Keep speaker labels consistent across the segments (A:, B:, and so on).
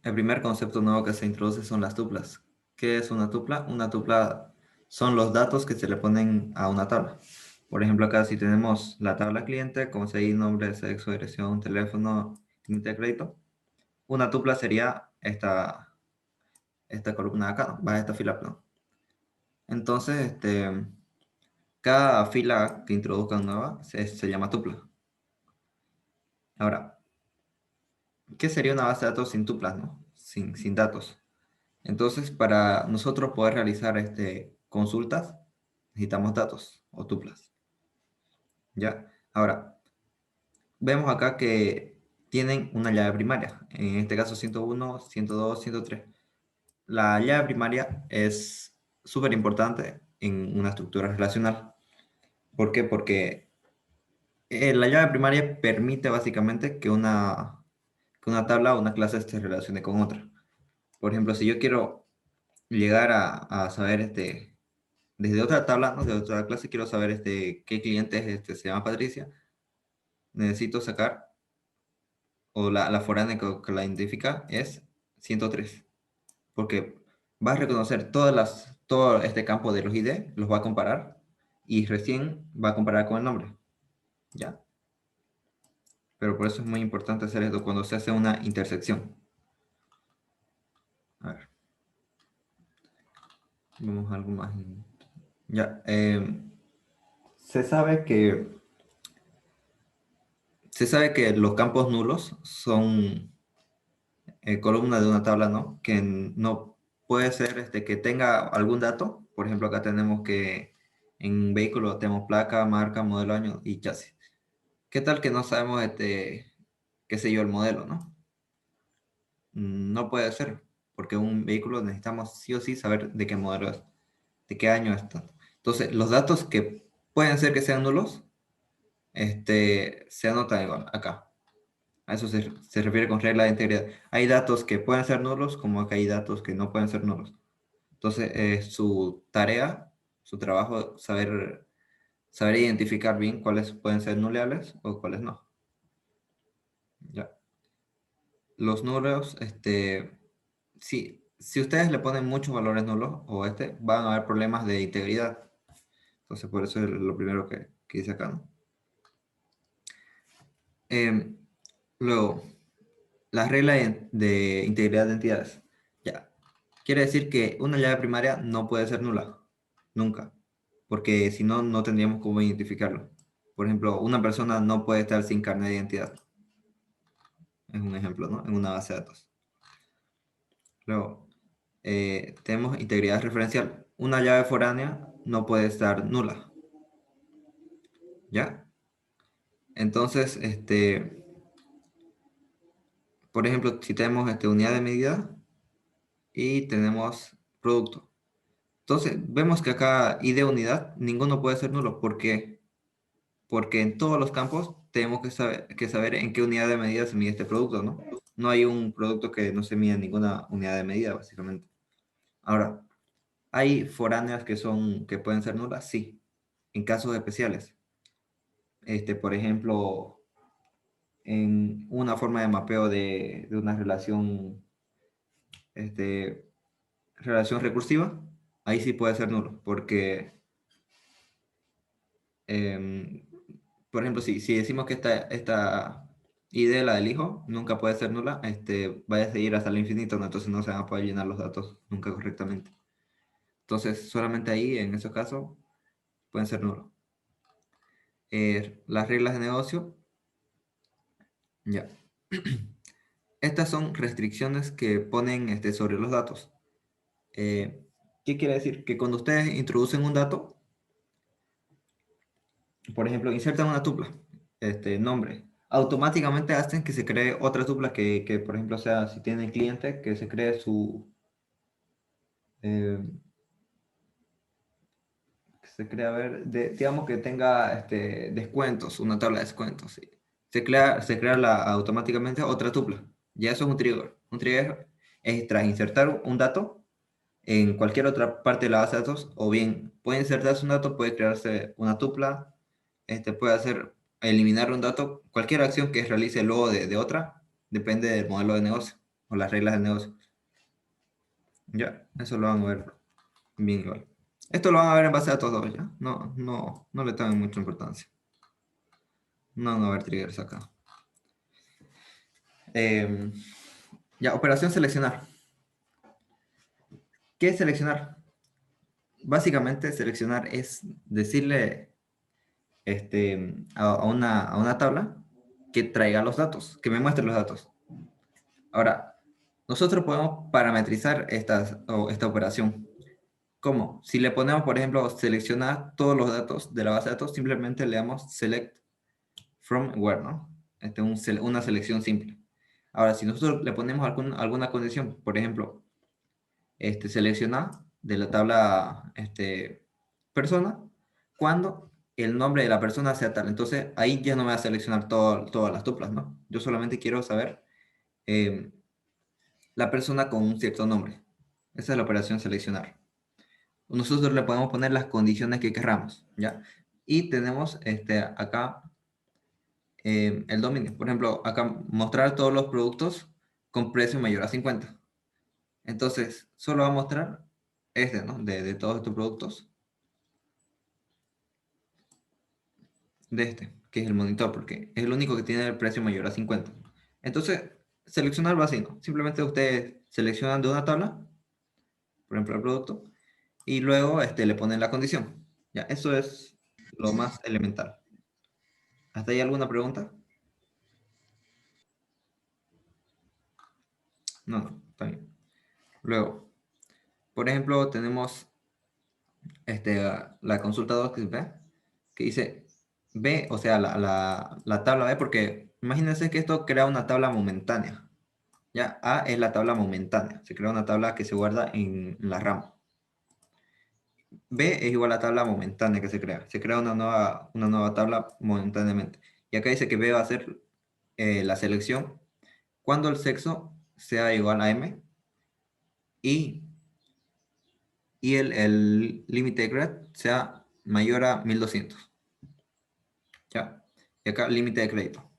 A: el primer concepto nuevo que se introduce son las tuplas. ¿Qué es una tupla? Una tupla son los datos que se le ponen a una tabla. Por ejemplo, acá si tenemos la tabla cliente, como se dice, nombre, sexo, dirección, teléfono, límite de crédito. Una tupla sería esta columna de acá, ¿no? Va a esta fila, perdón. Entonces, cada fila que introduzcan nueva se llama tupla. Ahora, ¿qué sería una base de datos sin tuplas, no? Sin datos. Entonces, para nosotros poder realizar consultas, necesitamos datos o tuplas. ¿Ya? Ahora, vemos acá que tienen una llave primaria. En este caso, 101, 102, 103. La llave primaria es súper importante en una estructura relacional. ¿Por qué? Porque la llave primaria permite básicamente que una tabla o una clase se relacione con otra. Por ejemplo, si yo quiero llegar a saber desde otra tabla, ¿no? De otra clase, quiero saber qué cliente es se llama Patricia, necesito sacar, o la foránea que la identifica es 103, porque va a reconocer todo este campo de los ID, los va a comparar, y recién va a comparar con el nombre, ¿ya? Pero por eso es muy importante hacer esto cuando se hace una intersección. A ver, vamos a algo más. Ya, se sabe que los campos nulos son columnas de una tabla, ¿no? Que no puede ser que tenga algún dato. Por ejemplo, acá tenemos que en vehículo tenemos placa, marca, modelo, año y chasis. ¿Qué tal que no sabemos, qué sé yo, el modelo, ¿no? No puede ser, porque un vehículo necesitamos sí o sí saber de qué modelo es, de qué año está. Entonces, los datos que pueden ser que sean nulos, se anotan igual acá. A eso se refiere con regla de integridad. Hay datos que pueden ser nulos, como acá hay datos que no pueden ser nulos. Entonces, su tarea, su trabajo, saber identificar bien cuáles pueden ser nuleables o cuáles no. Ya. Los nulos, si ustedes le ponen muchos valores nulos o van a haber problemas de integridad. Entonces, por eso es lo primero que dice acá, ¿no? Em, Luego, las reglas de integridad de entidades. Ya. Quiere decir que una llave primaria no puede ser nula. Nunca. Porque si no, no tendríamos cómo identificarlo. Por ejemplo, una persona no puede estar sin carnet de identidad. Es un ejemplo, ¿no? En una base de datos. Luego, tenemos integridad referencial. Una llave foránea no puede estar nula. ¿Ya? Entonces, por ejemplo, si tenemos unidad de medida y tenemos producto. Entonces, vemos que acá ID unidad, ninguno puede ser nulo. ¿Por qué? Porque en todos los campos tenemos que saber en qué unidad de medida se mide este producto, ¿no? No hay un producto que no se mide en ninguna unidad de medida, básicamente. Ahora, ¿hay foráneas que pueden ser nulas? Sí, en casos especiales. Por ejemplo, en una forma de mapeo de una este, relación recursiva, ahí sí puede ser nulo, porque em, por ejemplo, si decimos que esta ID, la del hijo, nunca puede ser nula, vaya a seguir hasta el infinito, ¿no? Entonces no se van a poder llenar los datos nunca correctamente. Entonces, solamente ahí, en esos casos, pueden ser nulos. Las reglas de negocio, ya. Estas son restricciones que ponen sobre los datos. Eh, ¿Qué quiere decir? Que cuando ustedes introducen un dato, por ejemplo, insertan una tupla, nombre, automáticamente hacen que se cree otra tupla que, por ejemplo, sea, si tienen cliente, que se cree eh, que se crea, a ver, digamos que tenga descuentos, una tabla de descuentos, ¿sí? Se crea automáticamente otra tupla. Ya eso es un trigger. Un trigger es tras insertar un dato en cualquier otra parte de la base de datos, o bien puede insertarse un dato, puede crearse una tupla, puede eliminar un dato, cualquier acción que realice luego de otra, depende del modelo de negocio. o las reglas del negocio. Ya, eso lo van a ver bien igual. Esto lo van a ver en base a datos 2, ¿ya? No le tomen mucha importancia. No van a ver triggers acá. Ya, operación seleccionar. ¿Qué es seleccionar? Básicamente seleccionar es decirle a una tabla que traiga los datos, que me muestre los datos. Ahora, nosotros podemos parametrizar esta operación. ¿Cómo? Si le ponemos, por ejemplo, seleccionar todos los datos de la base de datos, simplemente le damos select from where, ¿no? Una selección simple. Ahora, si nosotros le ponemos alguna condición, por ejemplo, selecciona de la tabla persona cuando el nombre de la persona sea tal. Entonces, ahí ya no me va a seleccionar todas las tuplas, ¿no? Yo solamente quiero saber eh, la persona con un cierto nombre. Esa es la operación seleccionar. Nosotros le podemos poner las condiciones que querramos, ¿ya? Y tenemos acá el dominio. Por ejemplo, acá mostrar todos los productos con precio mayor a 50. Entonces, solo va a mostrar ¿no? De todos estos productos. De que es el monitor, porque es el único que tiene el precio mayor a 50. Entonces, seleccionar va así, ¿no? Simplemente ustedes seleccionan de una tabla, por ejemplo, el producto, y luego le ponen la condición. Ya, eso es lo más elemental. ¿Hasta ahí alguna pregunta? No, está bien. Luego, por ejemplo, tenemos la consulta 2 que dice B, o sea, la tabla B, porque imagínense que esto crea una tabla momentánea. Ya, A es la tabla momentánea. Se crea una tabla que se guarda en la RAM. B es igual a la tabla momentánea que se crea. Se crea una nueva tabla momentáneamente. Y acá dice que B va a ser la selección cuando el sexo sea igual a M y, el límite de grade sea mayor a 1200. ¿Ya? Y acá límite de crédito.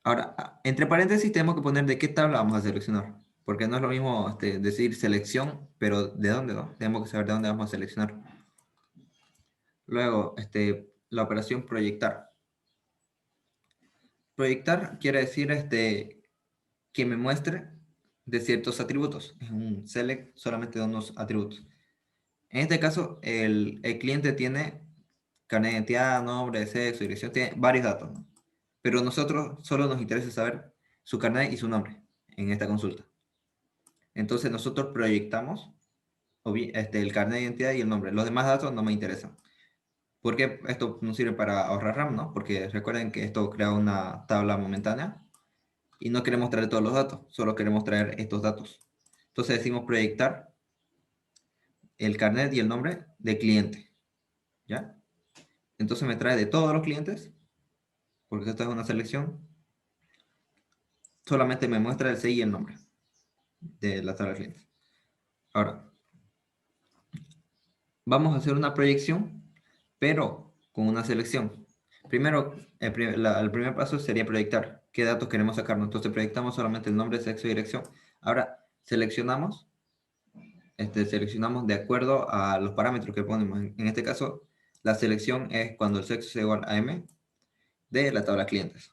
A: Ahora, entre paréntesis tenemos que poner de qué tabla vamos a seleccionar. Porque no es lo mismo decir selección, pero ¿de dónde, no? Tenemos que saber de dónde vamos a seleccionar. Luego, la operación proyectar. Proyectar quiere decir que me muestre de ciertos atributos. Es un select solamente de unos atributos. En este caso, el cliente tiene carnet de identidad, nombre, sexo, dirección, tiene varios datos, ¿no? Pero nosotros solo nos interesa saber su carnet y su nombre en esta consulta. Entonces nosotros proyectamos el carnet de identidad y el nombre. Los demás datos no me interesan. Porque esto nos sirve para ahorrar RAM, ¿no? Porque recuerden que esto crea una tabla momentánea y no queremos traer todos los datos, solo queremos traer estos datos. Entonces decimos proyectar el carnet y el nombre de cliente, ¿ya? Entonces me trae de todos los clientes, porque esto es una selección, solamente me muestra el CI y el nombre de la tabla de clientes. Ahora, vamos a hacer una proyección, pero con una selección. Primero, el primer paso sería proyectar qué datos queremos sacar. Entonces proyectamos solamente el nombre, sexo y dirección. Ahora, seleccionamos de acuerdo a los parámetros que ponemos. En este caso, la selección es cuando el sexo es igual a M de la tabla clientes.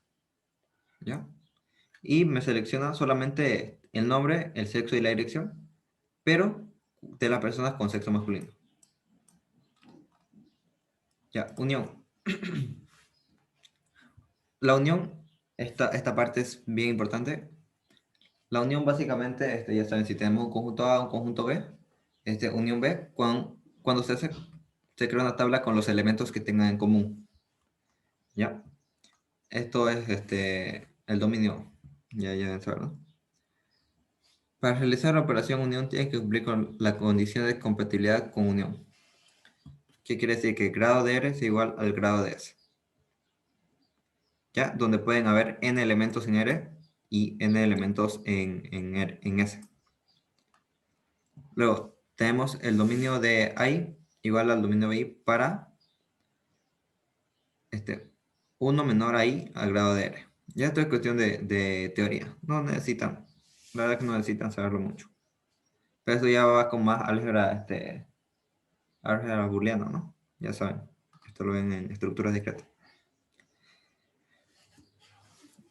A: ¿Ya? Y me selecciona solamente el nombre, el sexo y la dirección, pero de las personas con sexo masculino. Ya, unión. La unión, esta parte es bien importante. La unión básicamente, ya saben, si tenemos un conjunto A, un conjunto B, unión B, cuando se crea una tabla con los elementos que tengan en común. ¿Ya? Esto es el dominio. Ya deben saber, ¿no? Para realizar la operación unión tiene que cumplir con la condición de compatibilidad con unión. ¿Qué quiere decir? Que el grado de R es igual al grado de S. ¿Ya? Donde pueden haber n elementos en R y n elementos en S. Luego, tenemos el dominio de I igual al dominio de I para 1 menor a I al grado de R. Ya esto es cuestión de teoría. No necesitan La verdad que no necesitan saberlo mucho. Pero eso ya va con más álgebra, álgebra booleana, ¿no? Ya saben. Esto lo ven en estructuras discretas.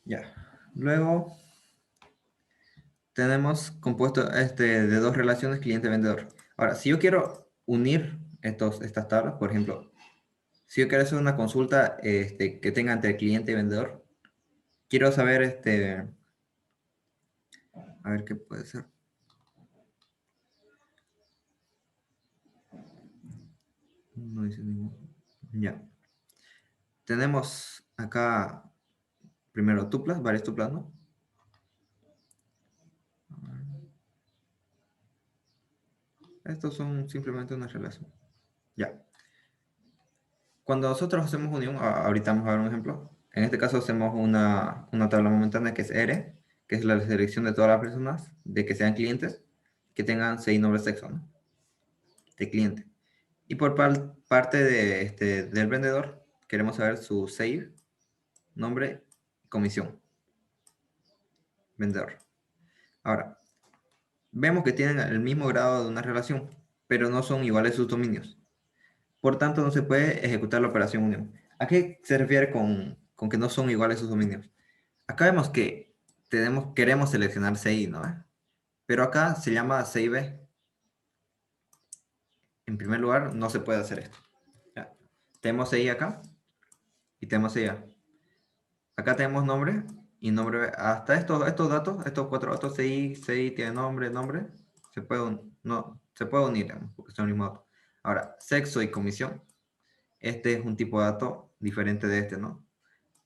A: Ya. Luego tenemos compuesto de dos relaciones cliente-vendedor. Ahora, si yo quiero unir estas tablas, por ejemplo, si yo quiero hacer una consulta que tenga entre cliente y vendedor, quiero saber, a ver qué puede ser. No dice ninguno. Ya. Tenemos acá primero tuplas, varias tuplas, ¿no? Estos son simplemente una relación. Ya. Cuando nosotros hacemos unión, ahorita vamos a ver un ejemplo. En este caso hacemos una tabla momentánea que es R, que es la selección de todas las personas de que sean clientes, que tengan 6 nombres sexo, ¿no? De cliente. Y por parte del vendedor, queremos saber su save, nombre, comisión. Vendedor. Ahora, vemos que tienen el mismo grado de una relación, pero no son iguales sus dominios. Por tanto, no se puede ejecutar la operación unión. ¿A qué se refiere con que no son iguales sus dominios? Acá vemos que queremos seleccionar CI, ¿no? Pero acá se llama CIB. En primer lugar, no se puede hacer esto. ¿Ya? Tenemos CI acá y tenemos CI acá. Acá tenemos nombre y nombre. Hasta estos datos, estos 4 datos, CI tiene nombre, nombre, se puede unir, digamos, porque son el mismo dato. Ahora, sexo y comisión. Este es un tipo de dato diferente de este, ¿no?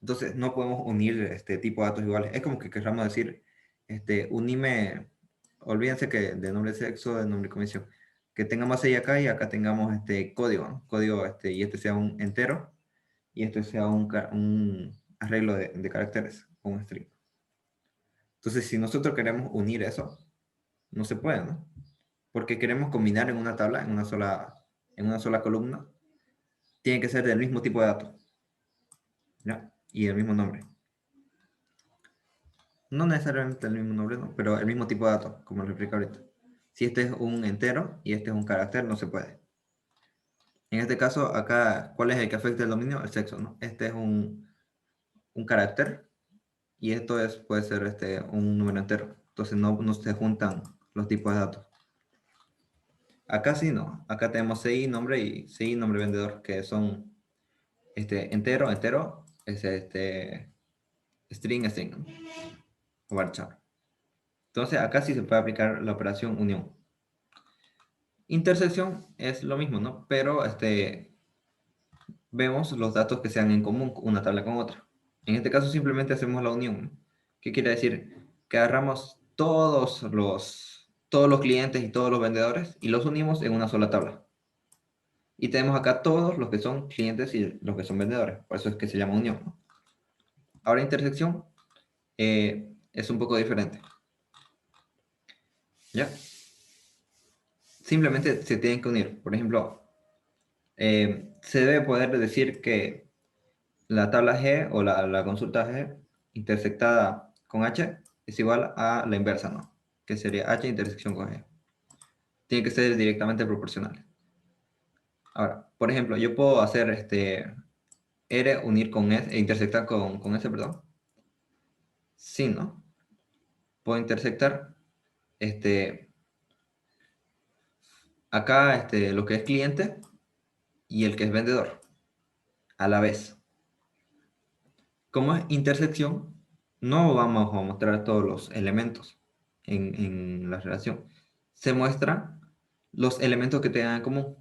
A: Entonces, no podemos unir este tipo de datos iguales. Es como que queramos decir, unime, olvídense que de nombre sexo, de nombre comisión, que tengamos ahí acá y acá tengamos este código, ¿no? Código, y este sea un entero y este sea un arreglo de caracteres, un string. Entonces, si nosotros queremos unir eso, no se puede, ¿no? Porque queremos combinar en una tabla, en una sola columna, tiene que ser del mismo tipo de dato, ¿ya? Y el mismo nombre. No necesariamente el mismo nombre, no, pero el mismo tipo de datos, como lo explico ahorita. Si este es un entero y este es un carácter, no se puede. En este caso, acá, ¿cuál es el que afecta el dominio? El sexo, ¿no? Este es un carácter y esto puede ser un número entero. Entonces no se juntan los tipos de datos. Acá sí, no. Acá tenemos CI, nombre y CI, nombre vendedor, que son entero, entero, es string, string, ¿no? O varchar. Entonces acá sí se puede aplicar la operación unión. Intersección es lo mismo, ¿no? Pero vemos los datos que sean en común una tabla con otra. En este caso simplemente hacemos la unión, ¿no? ¿Qué quiere decir? Que agarramos todos los clientes y todos los vendedores y los unimos en una sola tabla. Y tenemos acá todos los que son clientes y los que son vendedores. Por eso es que se llama unión, ¿no? Ahora intersección es un poco diferente. ¿Ya? Simplemente se tienen que unir. Por ejemplo, se debe poder decir que la tabla G o la consulta G intersectada con H es igual a la inversa, ¿no? Que sería H intersección con G. Tiene que ser directamente proporcional. Ahora, por ejemplo, yo puedo hacer R unir con S, e intersectar con S, perdón. Sí, ¿no? Puedo intersectar acá lo que es cliente y el que es vendedor a la vez. Como es intersección, no vamos a mostrar todos los elementos en la relación. Se muestran los elementos que tengan en común.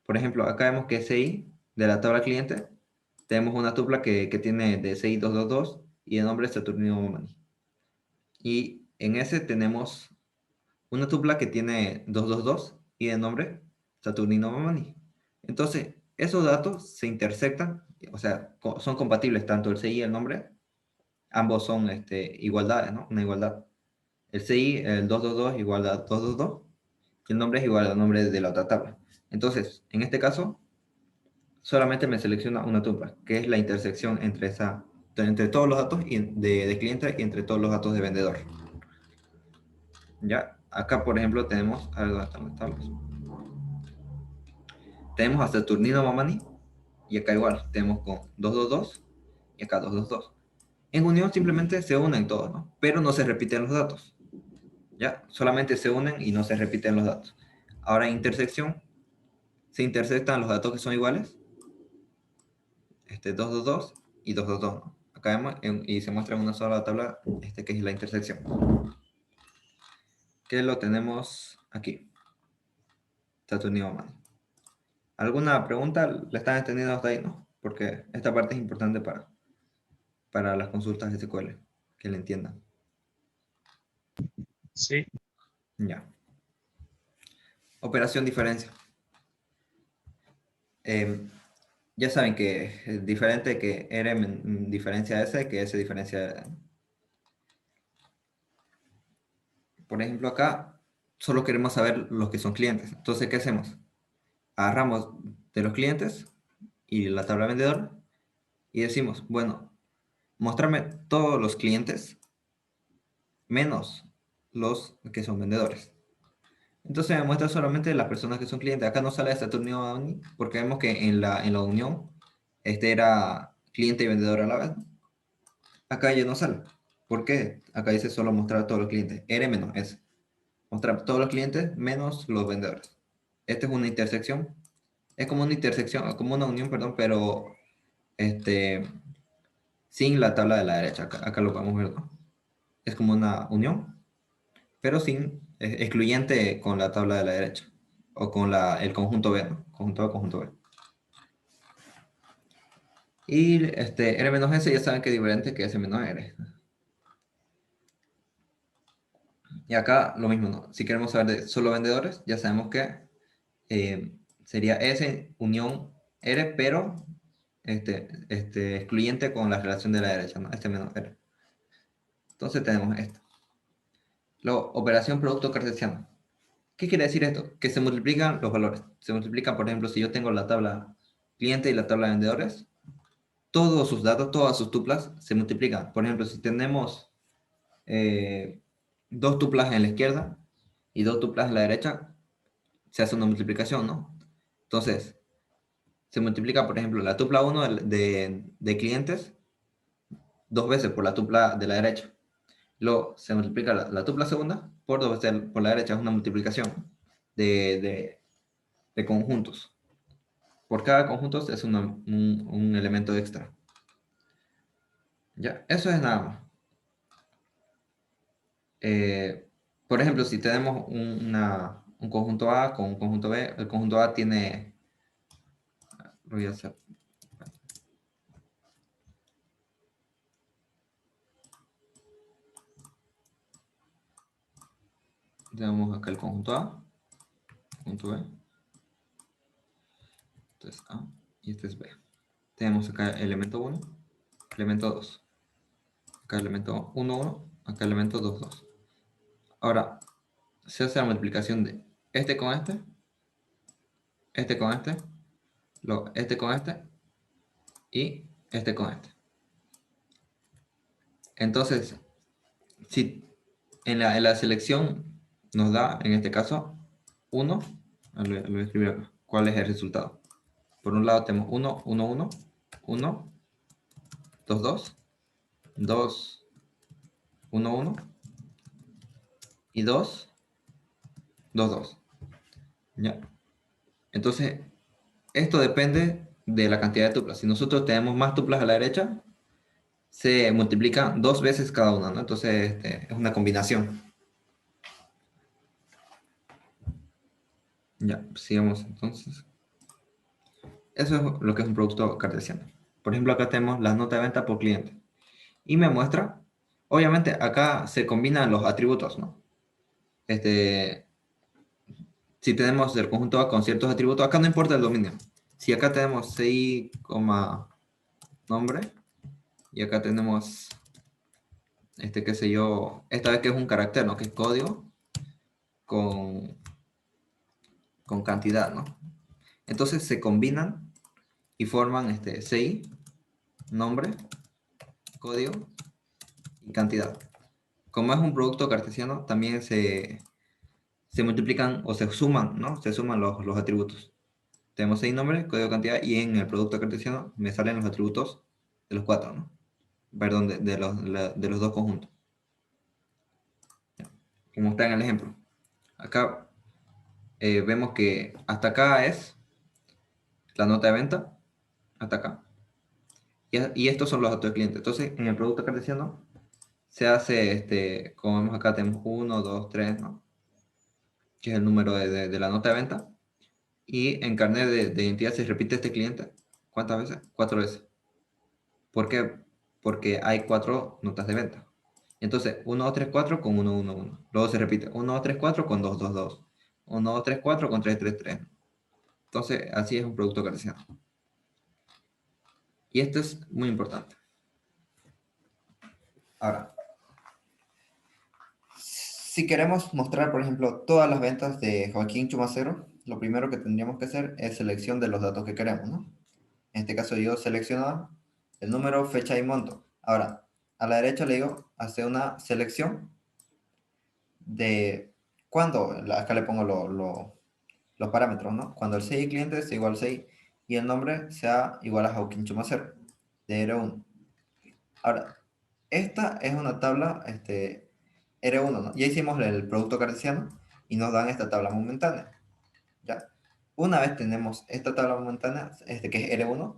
A: Por ejemplo, acá vemos que CI de la tabla cliente, tenemos una tupla que tiene de CI 222 y de nombre Saturnino Momani. Y en ese tenemos una tupla que tiene 222 y de nombre Saturnino Momani. Entonces, esos datos se intersectan, o sea, son compatibles tanto el CI y el nombre. Ambos son igualdades, ¿no? Una igualdad. El CI, el 222 igual a 222 y el nombre es igual al nombre de la otra tabla. Entonces, en este caso, solamente me selecciona una tupla, que es la intersección entre todos los datos de cliente y entre todos los datos de vendedor. Ya, acá por ejemplo tenemos, a ver dónde están las tablas. Tenemos a Saturnino Mamani y acá igual, tenemos con 222 y acá 222. En unión simplemente se unen todos, ¿no? Pero no se repiten los datos. Ya, solamente se unen y no se repiten los datos. Ahora en intersección se intersectan los datos que son iguales, 222 y 222, ¿no? Acá vemos y se muestra en una sola tabla que es la intersección. Que lo tenemos aquí. Saturnino Mamani. ¿Alguna pregunta? ¿La están entendiendo hasta ahí, no? Porque esta parte es importante para las consultas de SQL, que le entiendan.
B: Sí.
A: Ya. Operación diferencia. Ya saben que es diferente que R diferencia de S, que S diferencia de... Por ejemplo, acá solo queremos saber los que son clientes. Entonces, ¿qué hacemos? Agarramos de los clientes y la tabla vendedor y decimos, bueno, mostrarme todos los clientes menos los que son vendedores. Entonces me muestra solamente las personas que son clientes. Acá no sale Saturnino Mamani porque vemos que en la unión este era cliente y vendedor a la vez. Acá ya no sale. ¿Por qué? Acá dice solo mostrar a todos los clientes. R menos S. Mostrar todos los clientes menos los vendedores. Esta es una intersección. Es como una intersección, como una unión, perdón, pero este, sin la tabla de la derecha. Acá lo podemos ver, ¿no? Es como una unión, pero sin excluyente con la tabla de la derecha. O con el conjunto B, ¿no? Conjunto A, conjunto B. Y R menos S ya saben que es diferente que S menos R. Y acá lo mismo, ¿no? Si queremos saber de solo vendedores, ya sabemos que sería S unión R, pero excluyente con la relación de la derecha, ¿no? Este menos R. Entonces tenemos esto. Luego, operación producto cartesiano. ¿Qué quiere decir esto? Que se multiplican los valores. Se multiplican, por ejemplo, si yo tengo la tabla cliente y la tabla de vendedores, todos sus datos, todas sus tuplas se multiplican. Por ejemplo, si tenemos dos tuplas en la izquierda y dos tuplas en la derecha, se hace una multiplicación, ¿no? Entonces, se multiplica, por ejemplo, la tupla 1 de clientes dos veces por la tupla de la derecha. Luego se multiplica la tupla segunda por dos veces por la derecha. Es una multiplicación de conjuntos. Por cada conjunto es un elemento extra. Ya, eso es nada más. Por ejemplo, si tenemos un conjunto A con un conjunto B, el conjunto A tiene... Lo voy a hacer. Tenemos acá el conjunto A, conjunto B. Este es A y este es B. Tenemos acá elemento 1, elemento 2. Acá elemento 1, 1, acá elemento 2, 2. Ahora, se hace la multiplicación de este con este con este con este y este con este. Entonces, si en la selección nos da, en este caso, 1, lo voy a escribir acá. ¿Cuál es el resultado? Por un lado tenemos 1, 1, 1, 1, 2, 2, 2, 1, 1 y 2, 2, 2. ¿Ya? Entonces, esto depende de la cantidad de tuplas. Si nosotros tenemos más tuplas a la derecha, se multiplica dos veces cada una, ¿no? Entonces, es una combinación. Ya, sigamos entonces. Eso es lo que es un producto cartesiano. Por ejemplo, acá tenemos la nota de venta por cliente. Y me muestra, obviamente acá se combinan los atributos, ¿no? Si tenemos el conjunto A con ciertos atributos, acá no importa el dominio. Si acá tenemos CI, nombre, y acá tenemos, qué sé yo, esta vez que es un carácter, ¿no? Que es código con, con cantidad, ¿no? Entonces se combinan y forman CI, nombre, código y cantidad. como es un producto cartesiano, también se multiplican o se suman, ¿no? Se suman los atributos. Tenemos 6 nombres, código cantidad, y en el producto cartesiano me salen los atributos de los 4, ¿no? Perdón, de los dos conjuntos. Como está en el ejemplo. Acá vemos que hasta acá es la nota de venta, hasta acá. Y estos son los datos del cliente. Entonces, en el producto cartesiano se hace, como vemos acá, tenemos 1, 2, 3, ¿no? Que es el número de la nota de venta. Y en carnet de identidad se repite este cliente. ¿Cuántas veces? 4 veces. ¿Por qué? Porque hay 4 notas de venta. Entonces, 1, 2, 3, 4 con 1, 1, 1. Luego se repite 1, 2, 3, 4 con 2, 2, 2. 1, 2, 3, 4 con 3, 3, 3. Entonces, así es un producto cartesiano. Y esto es muy importante. Ahora, si queremos mostrar, por ejemplo, todas las ventas de Joaquín Chumacero, lo primero que tendríamos que hacer es selección de los datos que queremos, ¿no? En este caso yo selecciono el número, fecha y monto. Ahora, a la derecha le digo, hace una selección de cuándo, acá le pongo los parámetros, ¿no? Cuando el CI cliente sea igual a 6 y el nombre sea igual a Joaquín Chumacero, de R1. Ahora, esta es una tabla R1, ¿no? Ya hicimos el producto cartesiano y nos dan esta tabla momentánea, ¿ya? Una vez tenemos esta tabla momentánea, que es R1,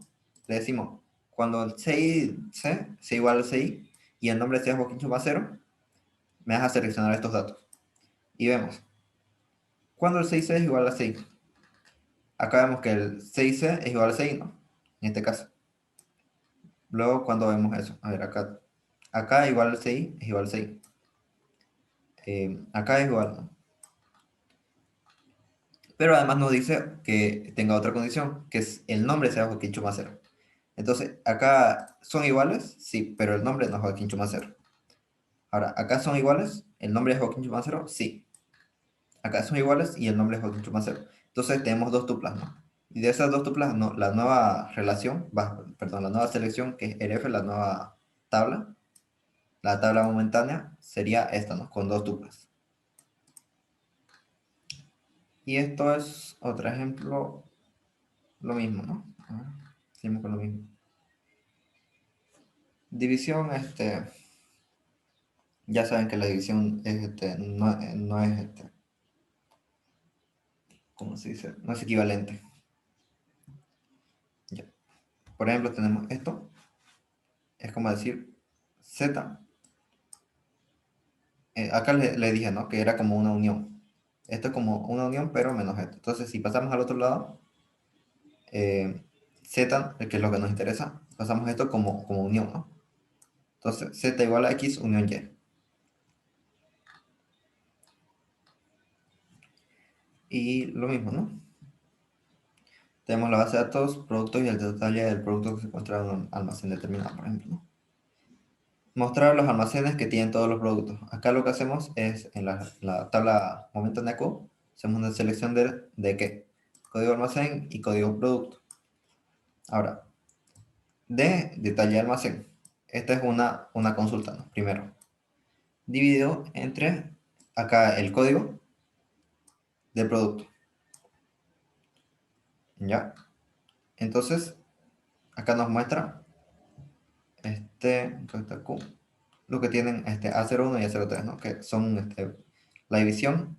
A: le decimos, cuando el CI sea igual al CI y el nombre sea Joaquín Chumacero, me vas a seleccionar estos datos. Y vemos, cuando el 6C es igual a 6. Acá vemos que el 6C es igual a 6, ¿no? En este caso. Luego, cuando vemos eso, a ver, acá igual al 6 es igual a 6. Acá es igual, ¿no? Pero además nos dice que tenga otra condición, que es el nombre sea Joaquín Chumacero. Entonces, acá son iguales, sí, pero el nombre no es Joaquín Chumacero. Ahora, acá son iguales, el nombre es Joaquín Chumacero, sí. Acá son iguales y el nombre es Joaquín Chumacero. Entonces tenemos dos tuplas, ¿no? Y de esas dos tuplas, no, la nueva relación, perdón, la nueva selección, que es RF, la tabla momentánea, sería esta, ¿no? Con dos tuplas. Y esto es otro ejemplo, lo mismo, ¿no? Seguimos con lo mismo. División, ya saben que la división es, no es, ¿cómo se dice? No es equivalente. Ya. Por ejemplo, tenemos esto, es como decir Z. Acá le dije, ¿no? Que era como una unión. Esto es como una unión, pero menos esto. Entonces, si pasamos al otro lado, Z, que es lo que nos interesa, pasamos esto como unión, ¿no? Entonces, Z igual a X unión Y. Y lo mismo, ¿no? Tenemos la base de datos, productos y el detalle del producto que se encuentra en un almacén determinado, por ejemplo, ¿no? Mostrar los almacenes que tienen todos los productos. Acá lo que hacemos es, en la tabla momentánea Q, hacemos una selección de qué, código almacén y código producto. Ahora, de detalle de almacén. Esta es una consulta, ¿no? Primero, dividido entre acá el código del producto. ¿Ya? Entonces, acá nos muestra Q, lo que tienen A01 y A03, ¿no? Que son la división,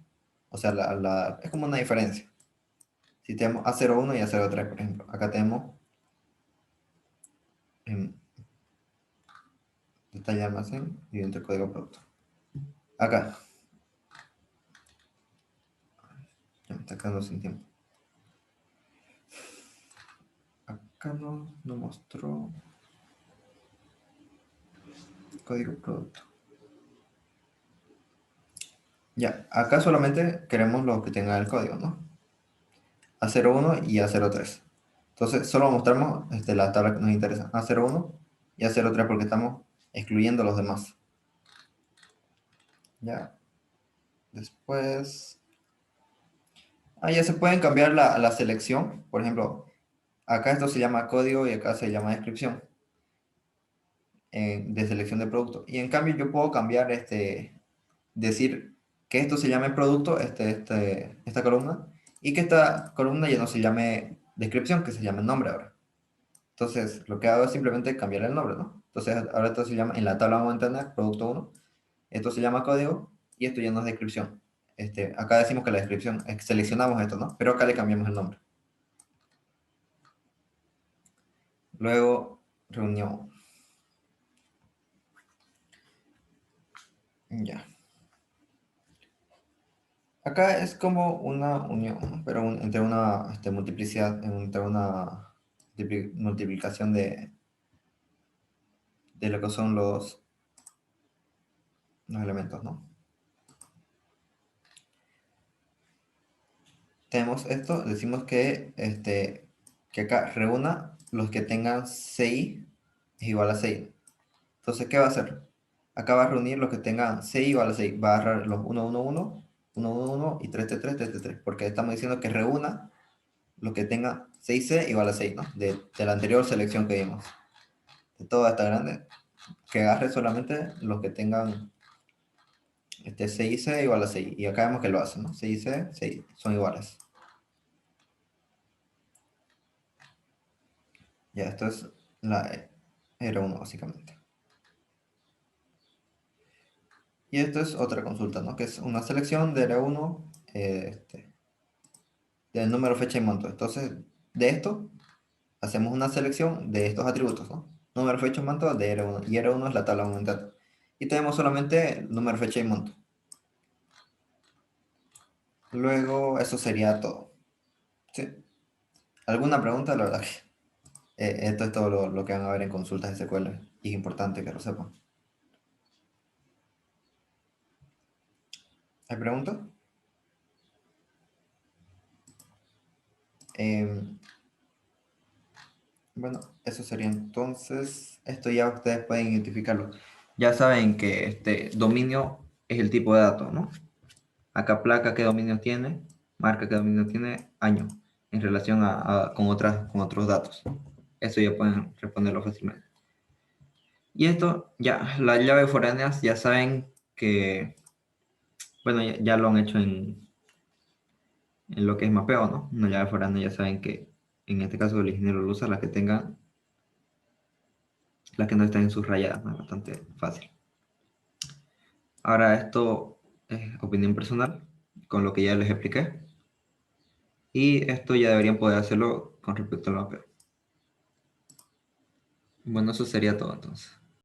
A: o sea, es como una diferencia. Si tenemos A01 y A03, por ejemplo, acá tenemos em, detalle de almacén y entre código producto. Acá, ya me está quedando sin tiempo. Acá no mostró código producto. Ya, acá solamente queremos los que tengan el código, ¿no? A01 y A03. Entonces, solo mostramos la tabla que nos interesa, A01 y A03, porque estamos excluyendo los demás. Ya, después... ya se pueden cambiar la selección. Por ejemplo, acá esto se llama código y acá se llama descripción. de selección de producto. Y en cambio yo puedo cambiar, decir que esto se llame producto, esta columna, y que esta columna ya no se llame descripción, que se llame nombre ahora. Entonces, lo que hago es simplemente cambiar el nombre, ¿no? Entonces, ahora esto se llama, en la tabla vamos a tener producto uno, esto se llama código, y esto ya no es descripción. Acá decimos que la descripción, seleccionamos esto, ¿no? Pero acá le cambiamos el nombre. Luego, reunión. Ya. Acá es como una unión, ¿no? Pero entre una multiplicidad, entre una multiplicación de lo que son los elementos, ¿no? Tenemos esto, decimos que acá reúna los que tengan 6 es igual a 6. Entonces, ¿qué va a hacer? Acá va a reunir los que tengan 6 igual a 6. Va a agarrar los 1, 1, 1, 1, 1, 1 y 3, 3, 3, 3, 3, 3. Porque estamos diciendo que reúna los que tengan 6C igual a 6, ¿no? De la anterior selección que vimos. De toda esta grande. Que agarre solamente los que tengan 6C igual a 6. Y acá vemos que lo hacen, ¿no? 6C, 6 son iguales. Ya, esto es la R1 básicamente. Y esto es otra consulta, ¿no? Que es una selección de R1 del número, fecha y monto. Entonces, de esto, hacemos una selección de estos atributos, ¿no? Número, fecha y monto de R1. Y R1 es la tabla aumentada. Y tenemos solamente número, fecha y monto. Luego, eso sería todo. ¿Sí? ¿Alguna pregunta? La verdad que esto es todo lo que van a ver en consultas de SQL. Y es importante que lo sepan. ¿Hay preguntas? Em, Bueno, eso sería entonces, esto ya ustedes pueden identificarlo. Ya saben que este dominio es el tipo de dato, ¿no? Acá placa qué dominio tiene, marca qué dominio tiene, año, en relación con otros datos. Eso ya pueden responderlo fácilmente. Y esto, ya, las llaves foráneas ya saben que, bueno, ya lo han hecho en lo que es mapeo, ¿no? Una llave foránea ya saben que, en este caso el ingeniero lo usa, las que tengan las que no están subrayadas, ¿no? Bastante fácil. Ahora esto es opinión personal, con lo que ya les expliqué. Y esto ya deberían poder hacerlo con respecto al mapeo. Bueno, eso sería todo entonces.